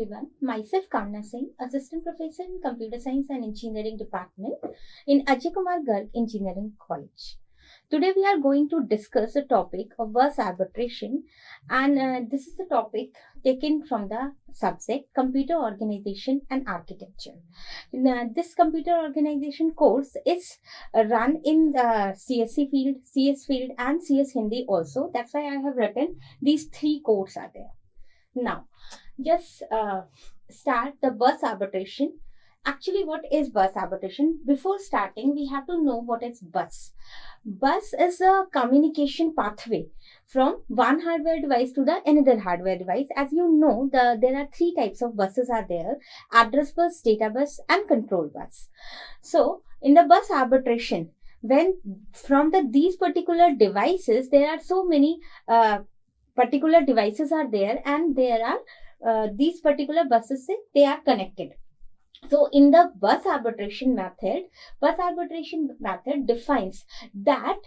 everyone. Myself Kamna Singh, Assistant Professor in Computer Science and Engineering Department in Ajay Kumar Garg Engineering College. Today we are going to discuss the topic of bus arbitration, and this is the topic taken from the subject Computer Organization and Architecture. This computer organization course is run in the CSC field, CS field and CS Hindi also. That's why I have written these three courses are there. Now, just start the bus arbitration. Actually, what is bus arbitration? Before starting, we have to know what is bus. Bus is a communication pathway from one hardware device to the another hardware device. As you know, there are three types of buses are there: address bus, data bus, and control bus. So, in the bus arbitration, when from these particular devices, there are so many particular devices are there, and there are these particular buses, they are connected. So in the bus arbitration method defines that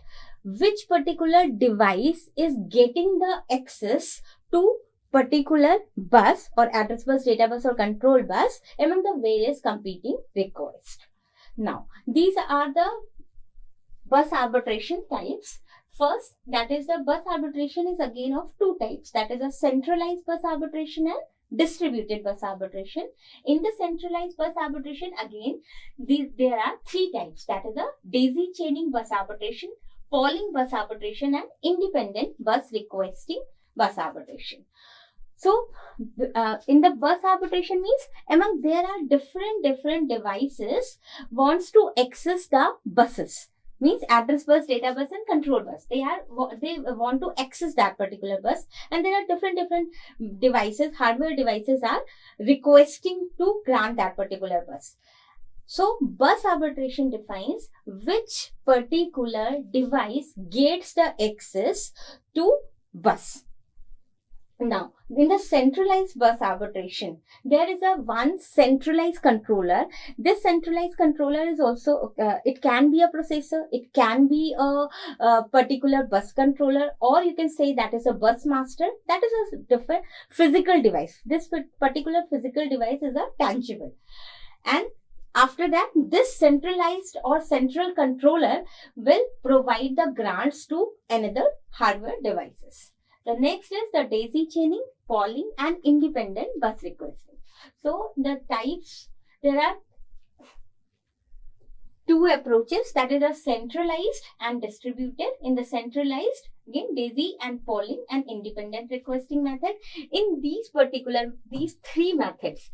which particular device is getting the access to particular bus or address bus, data bus or control bus among the various competing requests. Now, these are the bus arbitration types. First, that is the bus arbitration is again of two types. That is a centralized bus arbitration and distributed bus arbitration. In the centralized bus arbitration, again, there are three types. That is a daisy chaining bus arbitration, polling bus arbitration, and independent bus requesting bus arbitration. So, in the bus arbitration means among there are different devices wants to access the buses. Means address bus, data bus and control bus. They want to access that particular bus, and there are different devices, hardware devices are requesting to grant that particular bus. So bus arbitration defines which particular device gets the access to bus. Now, in the centralized bus arbitration, there is one centralized controller. This centralized controller is also, it can be a processor, it can be a particular bus controller, or you can say that is a bus master. That is a different physical device. This particular physical device is a tangible. And after that, this centralized or central controller will provide the grants to another hardware devices. The next is the daisy chaining, polling and independent bus requesting. So the types, there are two approaches, that is a centralized and distributed. In the centralized, again daisy and polling and independent requesting method. In these three methods,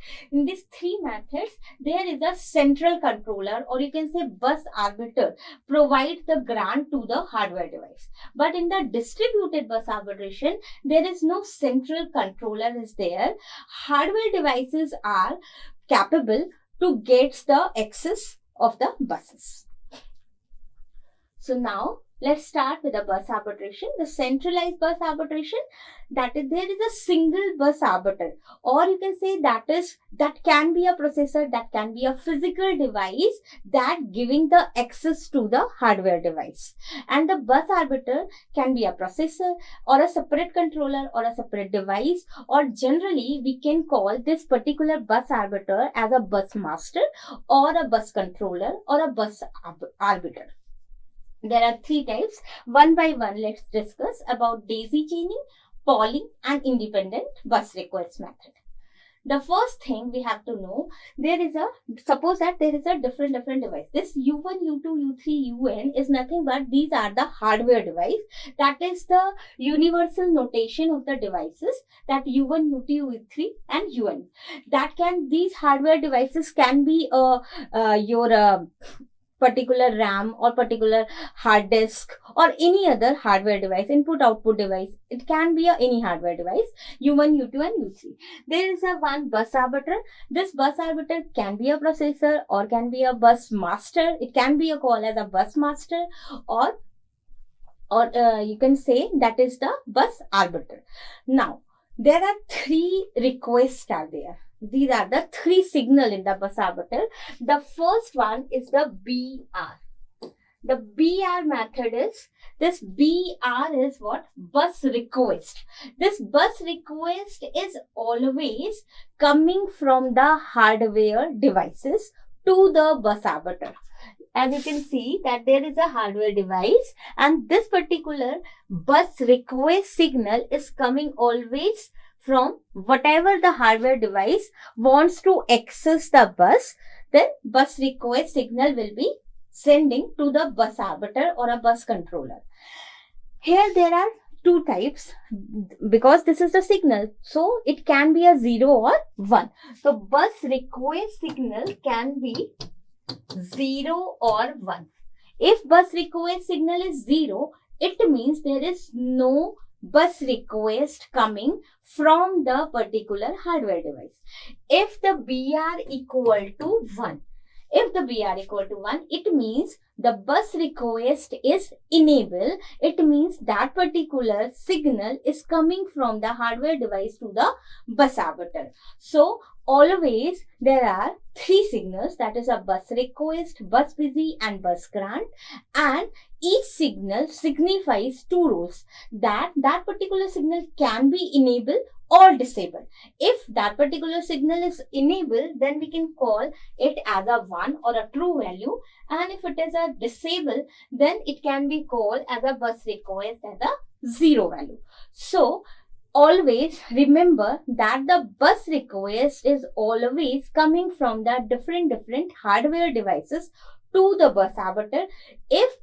there is a central controller, or you can say bus arbiter, provide the grant to the hardware device. But in the distributed bus arbitration, there is no central controller is there. Hardware devices are capable to get the access of the buses. So now let's start with the bus arbitration. The centralized bus arbitration, that is, there is a single bus arbiter, or you can say that can be a processor, that can be a physical device that giving the access to the hardware device. And the bus arbiter can be a processor or a separate controller or a separate device, or generally we can call this particular bus arbiter as a bus master or a bus controller or a bus arbiter. There are three types. One by one, let's discuss about daisy chaining, polling and independent bus request method. The first thing we have to know, suppose that there is a different device. This U1, U2, U3, UN is nothing but these are the hardware device. That is the universal notation of the devices, that U1, U2, U3 and UN. These hardware devices can be your particular RAM or particular hard disk or any other hardware device, input output device. It can be any hardware device, U1, U2 and U3. There is one bus arbiter. This bus arbiter can be a processor or can be a bus master. It can be called as a bus master, or you can say that is the bus arbiter. Now, there are three requests are there. These are the three signals in the bus arbiter. The first one is the BR. The BR method is, this BR is what? Bus request. This bus request is always coming from the hardware devices to the bus arbiter. As you can see that there is a hardware device, and this particular bus request signal is coming always from whatever the hardware device wants to access the bus. Then bus request signal will be sending to the bus arbiter or a bus controller. Here there are two types, because this is the signal, so it can be a 0 or 1. So bus request signal can be 0 or 1. If bus request signal is 0, it means there is no bus request coming from the particular hardware device. If the BR equal to 1, it means the bus request is enabled. It means that particular signal is coming from the hardware device to the bus arbiter. So always there are three signals, that is a bus request, bus busy and bus grant, and each signal signifies two roles, that particular signal can be enabled or disabled. If that particular signal is enabled, then we can call it as a 1 or a true value, and if it is a disable, then it can be called as a bus request as a 0 value. So always remember that the bus request is always coming from the different hardware devices to the bus arbiter. If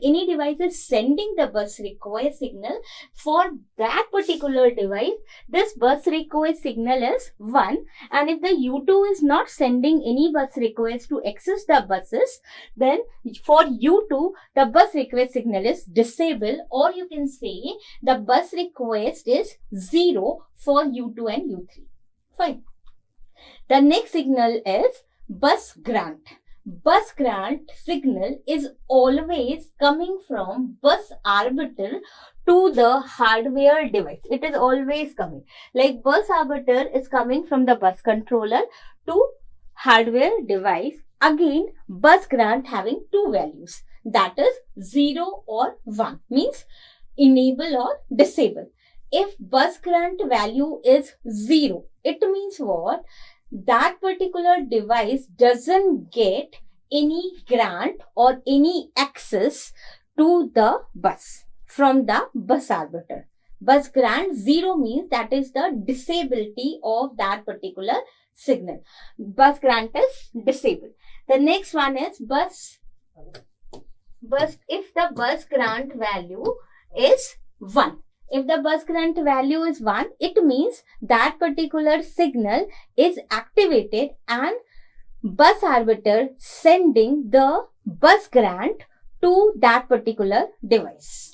any device is sending the bus request signal for that particular device, this bus request signal is 1. And if the U2 is not sending any bus request to access the buses, then for U2, the bus request signal is disabled, or you can say the bus request is 0 for U2 and U3. Fine. The next signal is bus grant. Bus grant signal is always coming from bus arbiter to the hardware device. It is always coming. Like bus arbiter is coming from the bus controller to hardware device. Again, bus grant having two values, that is 0 or 1, means enable or disable. If bus grant value is 0, it means what? That particular device doesn't get any grant or any access to the bus from the bus arbiter. Bus grant 0 means that is the disability of that particular signal. Bus grant is disabled. The next one is bus. If the bus grant value is 1. If the bus grant value is 1, it means that particular signal is activated and bus arbiter sending the bus grant to that particular device.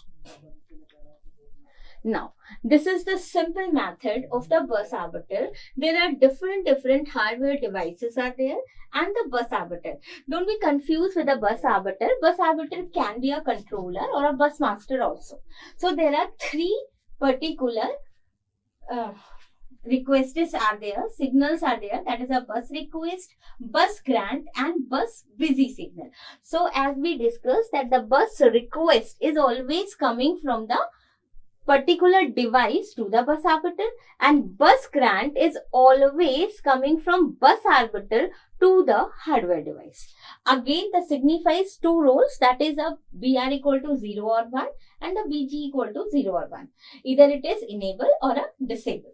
Now, this is the simple method of the bus arbiter. There are different hardware devices are there and the bus arbiter. Don't be confused with the bus arbiter. Bus arbiter can be a controller or a bus master also. So there are three particular requests are there, signals are there, that is a bus request, bus grant and bus busy signal. So as we discussed that the bus request is always coming from the particular device to the bus arbiter, and bus grant is always coming from bus arbiter to the hardware device. Again, that signifies two roles, that is a BR equal to 0 or 1 and a BG equal to 0 or 1. Either it is enable or a disable.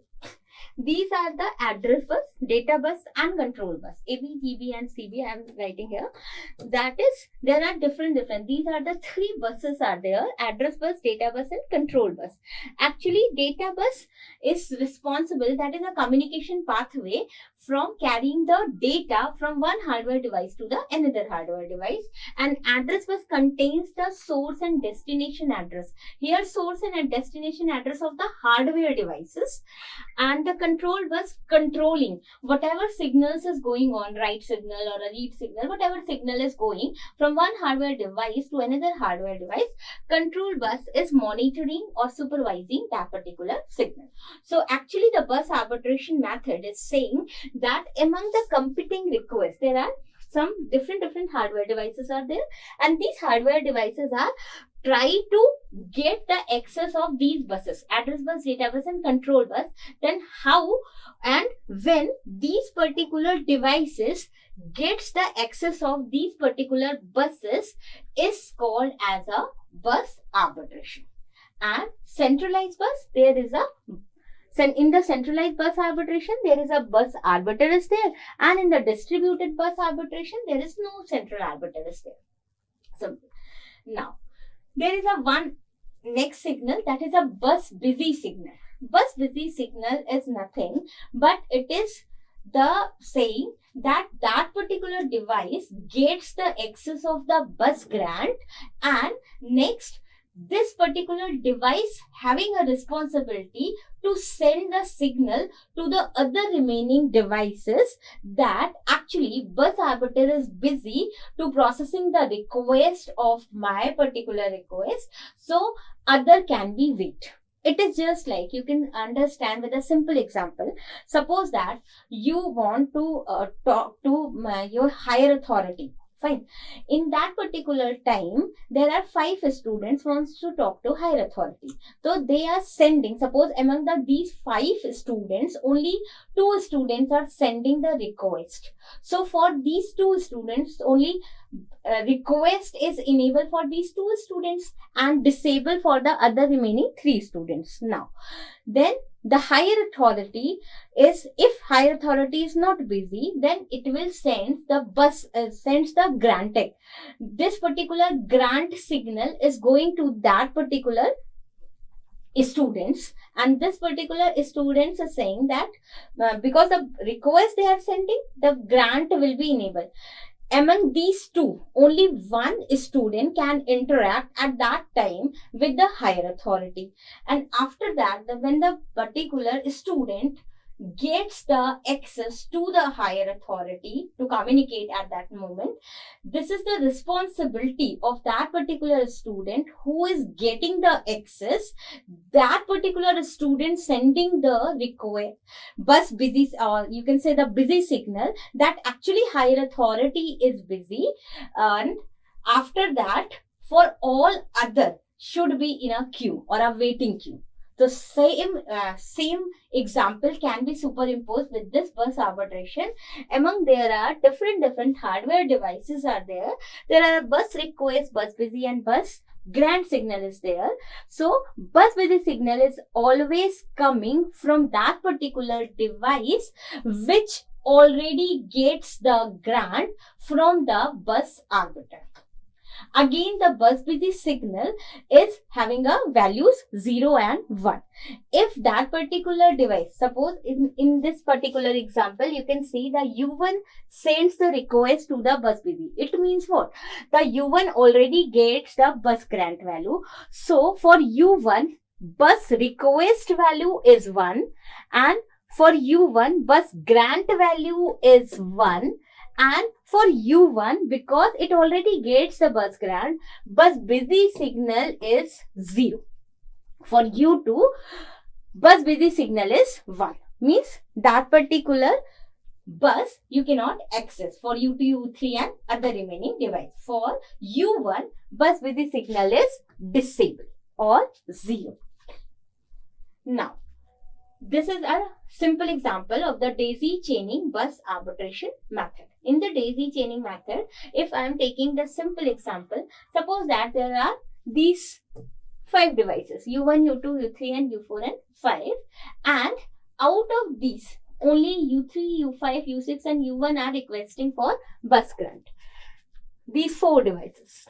These are the address bus, data bus and control bus. AB, GB and CB I am writing here. That is, there are different. These are the three buses are there. Address bus, data bus and control bus. Actually, data bus is responsible, that is a communication pathway from carrying the data from one hardware device to the another hardware device. And address bus contains the source and destination address. Here source and destination address of the hardware devices, and the control bus controlling whatever signals is going on, write signal or a read signal, whatever signal is going from one hardware device to another hardware device. Control bus is monitoring or supervising that particular signal. So actually the bus arbitration method is saying that among the competing requests, there are some different hardware devices are there, and these hardware devices are try to get the access of these buses, address bus, data bus and control bus. Then how and when these particular devices gets the access of these particular buses is called as a bus arbitration. And centralized bus, there is a in the centralized bus arbitration, there is a bus arbiter is there, and in the distributed bus arbitration, there is no central arbiter is there. So now there is a one next signal, that is a bus busy signal. Bus busy signal is nothing but it is the saying that that particular device gets the access of the bus grant, and next this particular device having a responsibility to send the signal to the other remaining devices that actually bus arbiter is busy to processing the request of my particular request, so other can be wait. It is just like, you can understand with a simple example. Suppose that you want to talk to your higher authority. Fine. In that particular time, there are 5 students wants to talk to higher authority. So they are sending, suppose among these 5 students, only 2 students are sending the request. So for these 2 students, only request is enabled for these 2 students and disabled for the other remaining 3 students. Now, then the higher authority is, if higher authority is not busy, then it will send the bus, sends the granting. This particular grant signal is going to that particular students, and this particular students are saying that because the request they are sending, the grant will be enabled. Among these 2, only one student can interact at that time with the higher authority. And after that, when the particular student gets the access to the higher authority to communicate at that moment, this is the responsibility of that particular student who is getting the access. That particular student sending the request bus busy, or you can say the busy signal, that actually higher authority is busy, and after that for all other should be in a queue or a waiting queue. The same example can be superimposed with this bus arbitration. Among there are different hardware devices are there. There are bus request, bus busy and bus grant signal is there. So bus busy signal is always coming from that particular device which already gets the grant from the bus arbiter. Again, the bus busy signal is having a values 0 and 1. If that particular device, suppose in this particular example, you can see the U1 sends the request to the bus busy. It means what? The U1 already gets the bus grant value. So for U1, bus request value is 1, and for U1, bus grant value is 1. And for U1, because it already gets the bus grant, bus busy signal is 0. For U2, bus busy signal is 1. Means that particular bus you cannot access for U2, U3 and other remaining device. For U1, bus busy signal is disabled or 0. Now, this is a simple example of the daisy chaining bus arbitration method. In the daisy chaining method, if I am taking the simple example, suppose that there are these 5 devices, U1, U2, U3 and U4 and 5, and out of these, only U3, U5, U6 and U1 are requesting for bus grant. These 4 devices.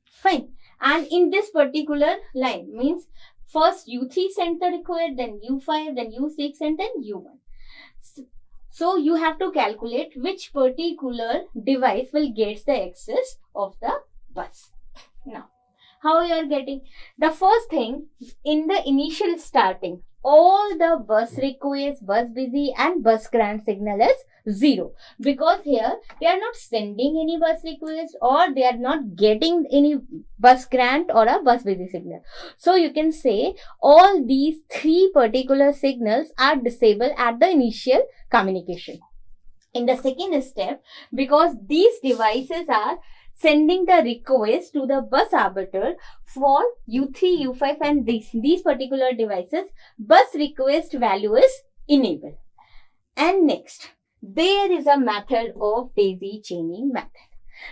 Fine. And in this particular line, means first U3 sent the request, then U5, then U6 and then U1. So you have to calculate which particular device will get the access of the bus. Now, how you are getting? The first thing, in the initial starting, all the bus request, bus busy and bus grant signal is 0. Because here they are not sending any bus request or they are not getting any bus grant or a bus busy signal. So you can say all these 3 particular signals are disabled at the initial communication. In the second step, because these devices are sending the request to the bus arbiter for U3, U5 and these particular devices, bus request value is enabled. And next, there is a method of daisy chaining method.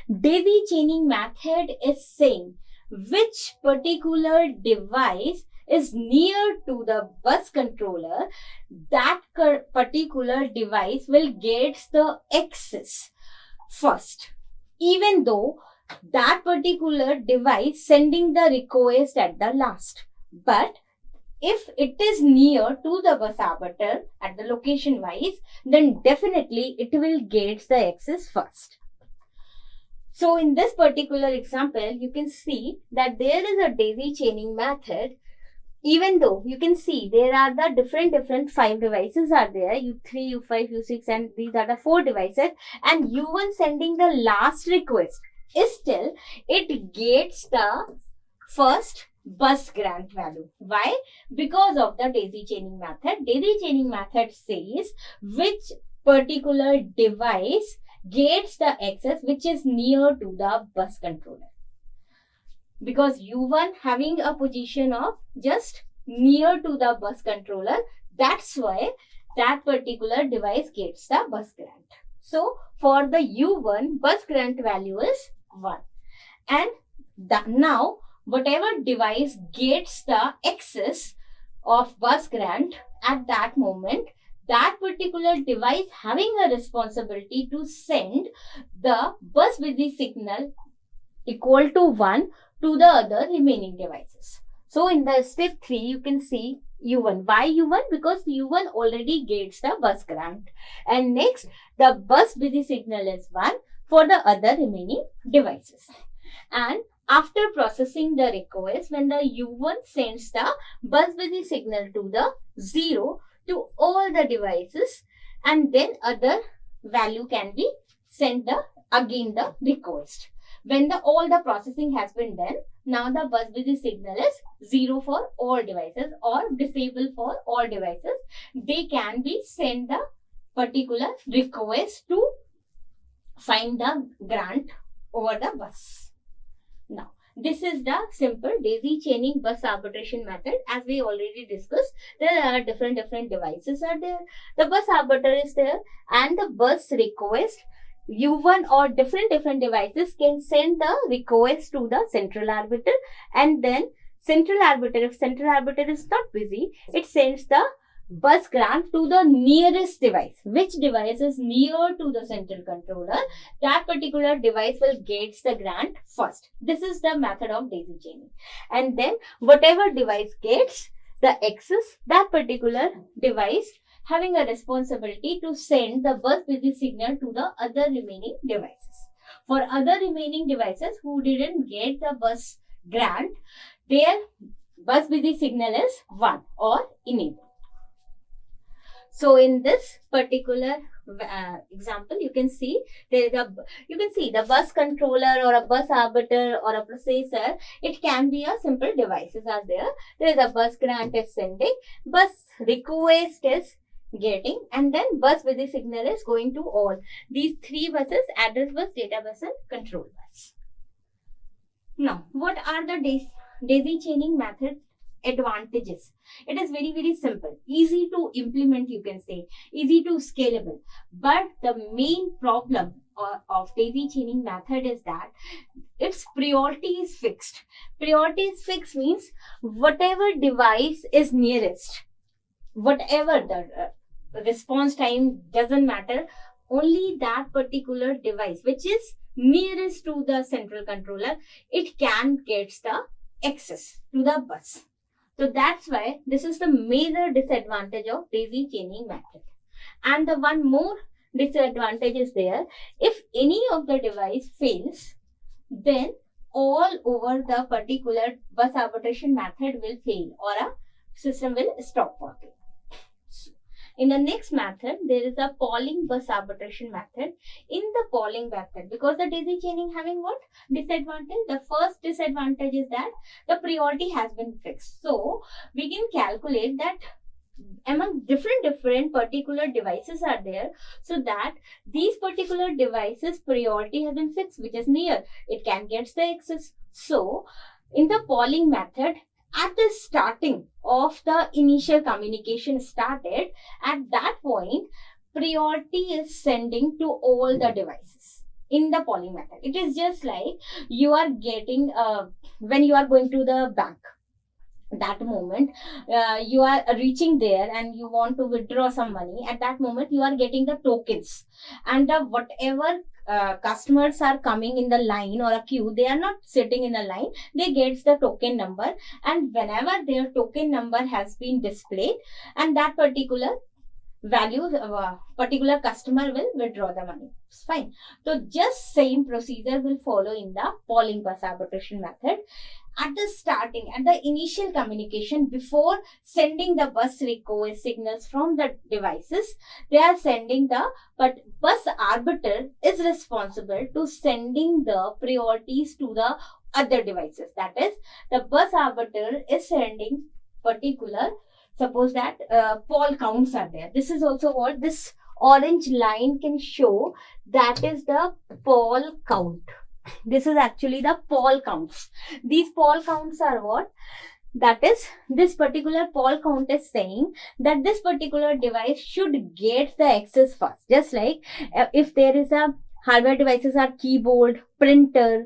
Daisy chaining method is saying which particular device is near to the bus controller, that particular device will get the access first, even though that particular device sending the request at the last. But if it is near to the bus arbiter at the location wise, then definitely it will get the access first. So in this particular example, you can see that there is a daisy chaining method. Even though you can see there are the different 5 devices are there, U3, U5, U6 and these are the 4 devices, and U1 sending the last request, still it gets the first bus grant value. Why? Because of the daisy chaining method. Daisy chaining method says which particular device gets the access which is near to the bus controller. Because U1 having a position of just near to the bus controller, that's why that particular device gets the bus grant. So for the U1, bus grant value is 1. And now whatever device gets the access of bus grant at that moment, that particular device having a responsibility to send the bus busy signal equal to 1 to the other remaining devices. So in the step 3, you can see U1. Why U1? Because U1 already gets the bus grant. And next, the bus busy signal is 1 for the other remaining devices. And after processing the request, when the U1 sends the bus busy signal to the 0 to all the devices, and then other value can be sent again the request. When all the processing has been done, now the bus busy signal is 0 for all devices or disabled for all devices. They can be sent the particular request to find the grant over the bus. Now, this is the simple daisy chaining bus arbitration method. As we already discussed, there are different devices are there. The bus arbiter is there and the bus request U1 or different devices can send the request to the central arbiter, and then central arbiter, if central arbiter is not busy, it sends the bus grant to the nearest device. Which device is near to the central controller, that particular device will get the grant first. This is the method of daisy chaining. And then whatever device gets the access, that particular device having a responsibility to send the bus busy signal to the other remaining devices. For other remaining devices who didn't get the bus grant, their bus busy signal is 1 or enabled. So in this particular example, you can see there is the bus controller or a bus arbiter or a processor. It can be a simple devices are there. There is a bus grant is sending, bus request is getting, and then bus busy signal is going to all these 3 buses: address bus, data bus and control bus. Now, what are the daisy chaining method advantages? It is very simple, easy to implement, you can say, easy to scalable. But the main problem of daisy chaining method is that its priority is fixed. Priority is fixed means whatever device is nearest, whatever the response time doesn't matter, only that particular device which is nearest to the central controller, it can get the access to the bus. So that's why this is the major disadvantage of daisy chaining method. And the one more disadvantage is there: if any of the device fails, then all over the particular bus arbitration method will fail or a system will stop working. In the next method, there is a polling bus arbitration method. In the polling method, because the daisy chaining having what disadvantage? The first disadvantage is that the priority has been fixed. So we can calculate that among different particular devices are there, so that these particular devices priority has been fixed, which is near, it can get the access. So in the polling method, at the starting of the initial communication started, at that point priority is sending to all the devices in the polling method. It is just like you are getting when you are going to the bank, that moment you are reaching there and you want to withdraw some money. At that moment you are getting the tokens, and whatever customers are coming in the line or a queue, they are not sitting in a line, they get the token number, and whenever their token number has been displayed, and that particular value, particular customer will withdraw the money. It's fine. So just same procedure will follow in the polling bus arbitration method. At the starting, at the initial communication, before sending the bus request signals from the devices, they are sending but bus arbiter is responsible to sending the priorities to the other devices. That is, the bus arbiter is sending particular, suppose that poll counts are there. This is also what this orange line can show, that is the poll count. This is actually the poll counts. These poll counts are what? That is, this particular poll count is saying that this particular device should get the access first. Just like if there is a hardware devices are keyboard, printer,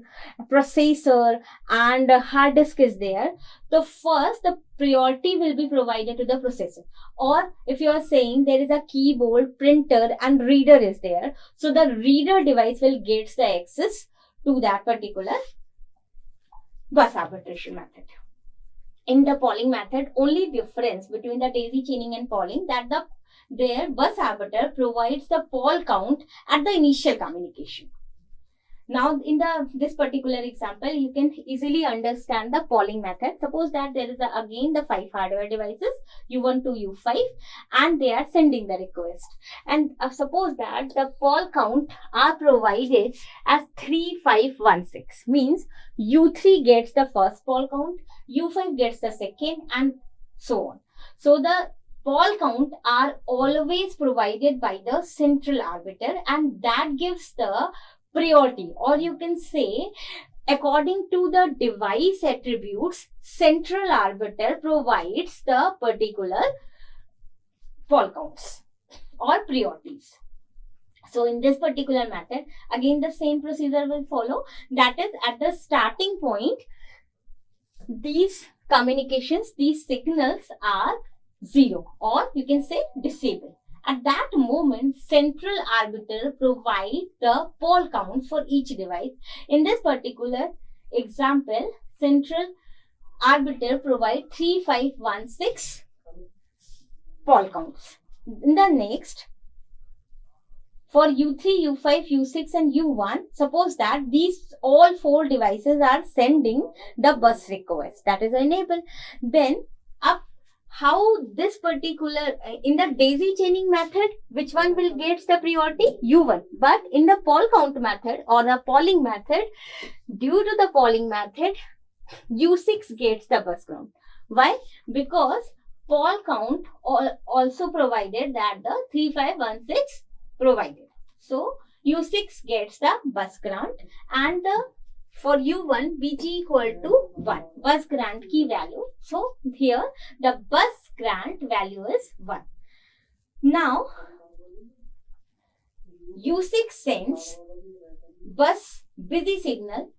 processor, and hard disk is there. So first the priority will be provided to the processor. Or if you are saying there is a keyboard, printer, and reader is there, so the reader device will get the access to that particular bus arbitration method. In the polling method, only difference between the daisy chaining and polling, that their bus arbiter provides the poll count at the initial communication. Now in this particular example, you can easily understand the polling method. Suppose that there is again the 5 hardware devices, U1 to U5, and they are sending the request. And suppose that the poll count are provided as 3516, means U3 gets the first poll count, U5 gets the second, and so on. So the poll count are always provided by the central arbiter, and that gives the priority, or you can say according to the device attributes, central arbiter provides the particular poll counts or priorities. So in this particular method, again the same procedure will follow. That is, at the starting point, these communications, these signals are 0, or you can say disabled. At that moment, central arbiter provides the poll counts for each device. In this particular example, central arbiter provides 3516 poll counts. In the next, for U3, U5, U6 and U1, suppose that these all 4 devices are sending the bus request, that is enable. Then up how this particular, in the daisy chaining method, which one will get the priority? U1. But in the poll count method or the polling method, due to the polling method, U6 gets the bus count. Why? Because poll count also provided that the 3516 provided. So U6 gets the bus grant, and for U1, BG equal to 1, bus grant key value. So here the bus grant value is 1. Now U6 sends bus busy signal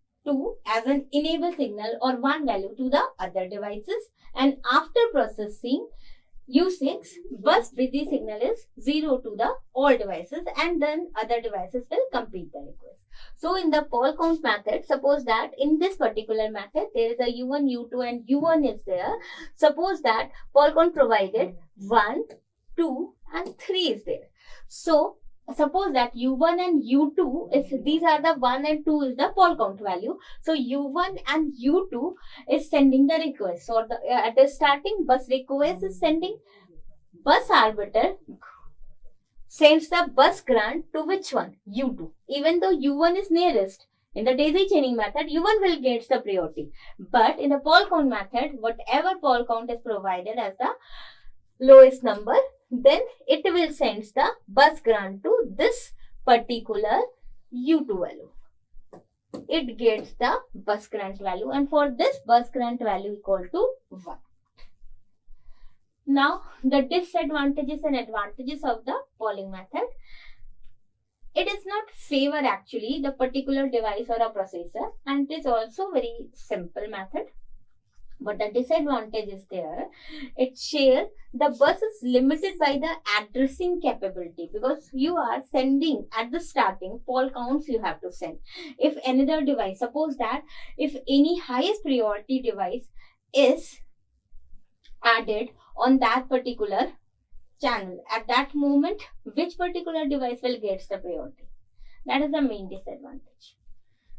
as an enable signal or 1 value to the other devices, and after processing U6, bus busy signal is 0 to the all devices, and then other devices will complete the request. So in the poll count method, suppose that in this particular method, there is a U1, U2 and U1 is there. Suppose that poll count provided 1, 2 and 3 is there. So suppose that U1 and U2, if these are the 1 and 2 is the poll count value. So U1 and U2 is sending the request. So at the starting, bus request is sending, bus arbiter sends the bus grant to which one? U2. Even though U1 is nearest, in the daisy chaining method, U1 will get the priority. But in the poll count method, whatever poll count is provided as the lowest number, then it will send the bus grant to this particular U2 value. It gets the bus grant value, and for this bus grant value equal to 1. Now, the disadvantages and advantages of the polling method. It does not favor actually the particular device or a processor, and it is also very simple method. But the disadvantage is there. It shares the bus is limited by the addressing capability, because you are sending at the starting poll counts you have to send. If another device, suppose that if any highest priority device is added on that particular channel, at that moment which particular device will get the priority? That is the main disadvantage.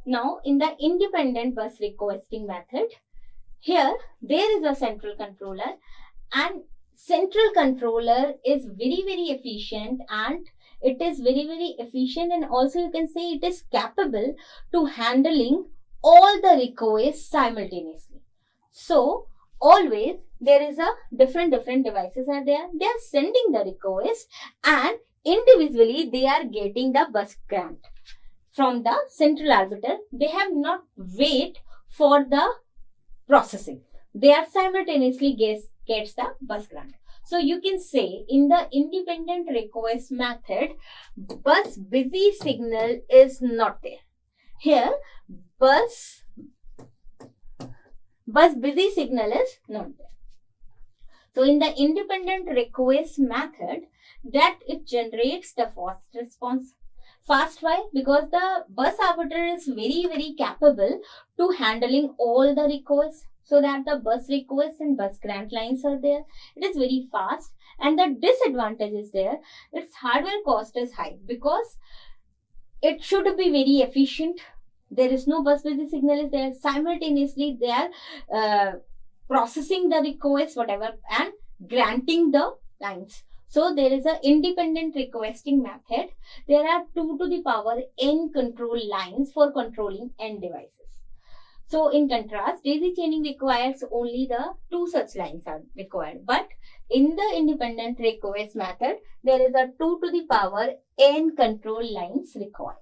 Now, in the independent bus requesting method, here there is a central controller, and central controller is very efficient, and it is very efficient, and also you can say it is capable to handling all the requests simultaneously. So always there is a different devices are there. They are sending the request, and individually they are getting the bus grant from the central arbiter. They have not wait for the processing. They are simultaneously gets the bus grant. So you can say in the independent request method, bus busy signal is not there. Here, bus busy signal is not there. So in the independent request method, that it generates the fast response. Fast, why? Because the bus arbiter is very capable to handling all the requests, so that the bus request and bus grant lines are there. It is very fast, and the disadvantage is there. Its hardware cost is high, because it should be very efficient. There is no bus busy signal is there. Simultaneously, they are processing the request, whatever, and granting the lines. So there is an independent requesting method. There are 2 to the power n control lines for controlling n devices. So in contrast, daisy chaining requires only the 2 such lines are required. But in the independent request method, there is a 2 to the power n control lines required.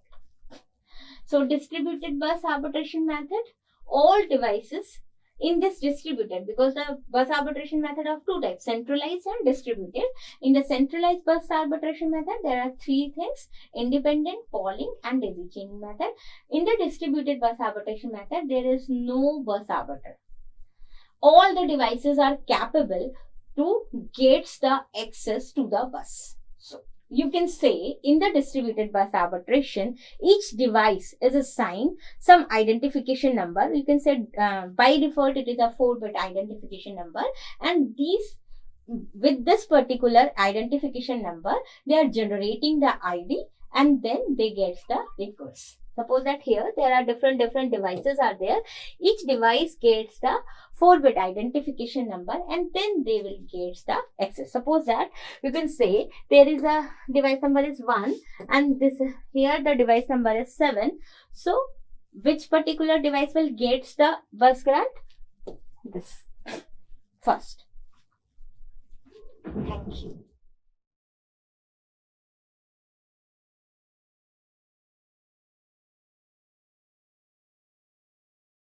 So distributed bus arbitration method, all devices in this distributed, because the bus arbitration method of 2 types, centralized and distributed. In the centralized bus arbitration method, there are 3 things: independent, polling, and daisy chaining method. In the distributed bus arbitration method, there is no bus arbiter. All the devices are capable to get the access to the bus. So you can say in the distributed bus arbitration, each device is assigned some identification number. You can say by default it is a 4-bit identification number, and these, with this particular identification number, they are generating the ID, and then they get the request. Suppose that here there are different devices are there. Each device gets the 4-bit identification number, and then they will get the access. Suppose that you can say there is a device number is 1, and this here the device number is 7. So which particular device will get the bus grant? This first. Thank you.